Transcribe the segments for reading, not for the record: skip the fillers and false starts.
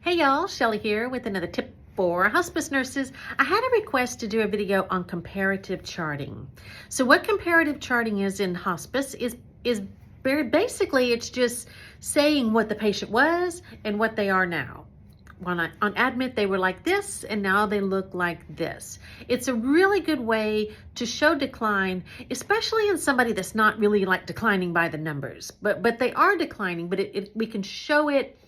Hey y'all, Shelly here with another tip for hospice nurses. I had a request to do a video on comparative charting. So what comparative charting is in hospice is very basically, it's just saying what the patient was and what they are now. On admit, they were like this, and now they look like this. It's a really good way to show decline, especially in somebody that's not really like declining by the numbers, but they are declining, but we can show it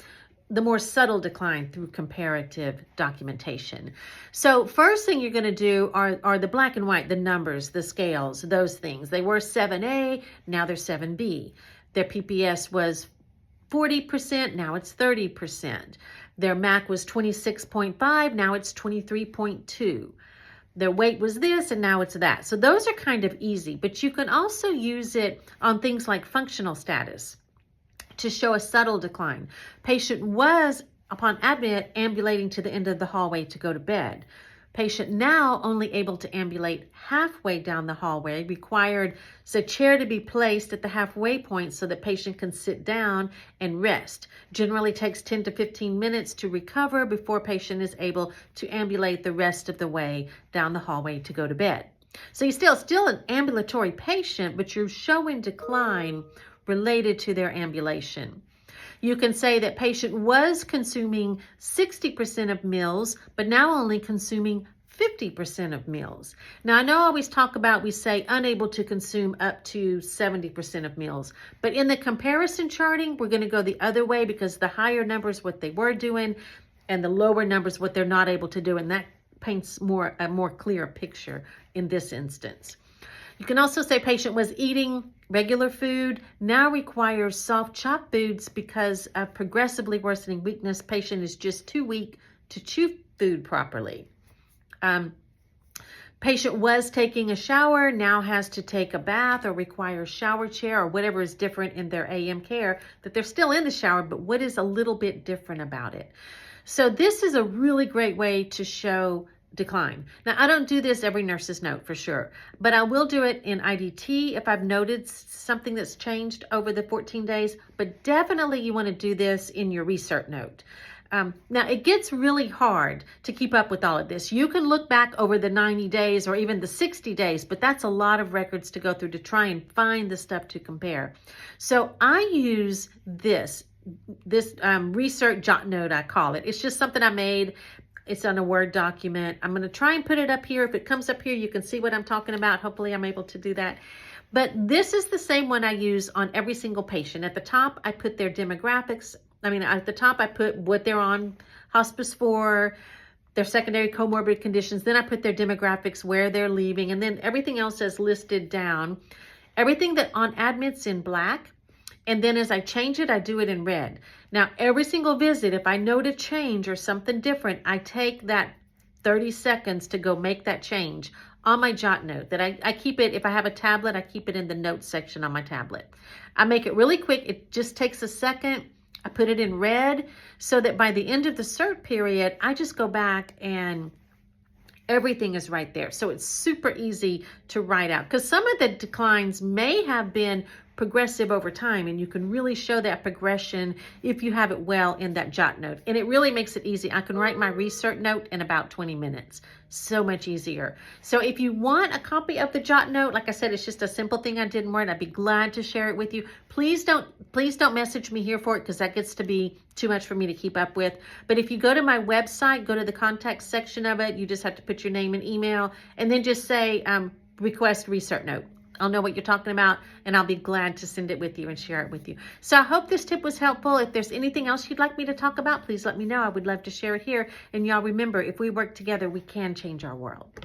the more subtle decline through comparative documentation. So first thing you're going to do are the black and white, the numbers, the scales, those things. They were 7A, now they're 7B. Their PPS was 40%, now it's 30%. Their MAC was 26.5, now it's 23.2. Their weight was this, and now it's that. So those are kind of easy, but you can also use it on things like functional status to show a subtle decline. Patient was, upon admit, ambulating to the end of the hallway to go to bed. Patient now only able to ambulate halfway down the hallway, required the chair to be placed at the halfway point so that patient can sit down and rest. Generally takes 10 to 15 minutes to recover before patient is able to ambulate the rest of the way down the hallway to go to bed. So you're still an ambulatory patient, but you're showing decline related to their ambulation. You can say that patient was consuming 60% of meals, but now only consuming 50% of meals. Now, I know I always talk about, we say unable to consume up to 70% of meals, but in the comparison charting, we're going to go the other way because the higher numbers what they were doing and the lower numbers what they're not able to do, and that paints a more clear picture in this instance. You can also say patient was eating regular food, now requires soft chop foods because of progressively worsening weakness. Patient is just too weak to chew food properly. Patient was taking a shower, now has to take a bath or requires shower chair or whatever is different in their AM care, that they're still in the shower, but what is a little bit different about it? So this is a really great way to show decline. Now, I don't do this every nurse's note for sure, but I will do it in IDT if I've noted something that's changed over the 14 days, but definitely you want to do this in your Recert note. Now, it gets really hard to keep up with all of this. You can look back over the 90 days or even the 60 days, but that's a lot of records to go through to try and find the stuff to compare. So I use this Recert jot note, I call it. It's just something I made. It's on a Word document. I'm going to try and put it up here. If it comes up here, you can see what I'm talking about. Hopefully I'm able to do that. But this is the same one I use on every single patient. At the top, I put their demographics. At the top, I put what they're on hospice for, their secondary comorbid conditions. Then I put their demographics, where they're leaving, and then everything else is listed down. Everything that on admit's in black. And then as I change it, I do it in red. Now, every single visit, if I note a change or something different, I take that 30 seconds to go make that change on my jot note. That I keep it, if I have a tablet, I keep it in the notes section on my tablet. I make it really quick. It just takes a second. I put it in red so that by the end of the cert period, I just go back and everything is right there. So it's super easy to write out because some of the declines may have been progressive over time, and you can really show that progression if you have it well in that jot note. And it really makes it easy. I can write my Recert note in about 20 minutes. So much easier. So if you want a copy of the jot note, like I said, it's just a simple thing I did in Word. I'd be glad to share it with you. Please don't message me here for it because that gets to be too much for me to keep up with. But if you go to my website, go to the contact section of it, you just have to put your name and email and then just say request Recert note. I'll know what you're talking about, and I'll be glad to send it with you and share it with you. So I hope this tip was helpful. If there's anything else you'd like me to talk about, please let me know. I would love to share it here. And y'all remember, if we work together, we can change our world.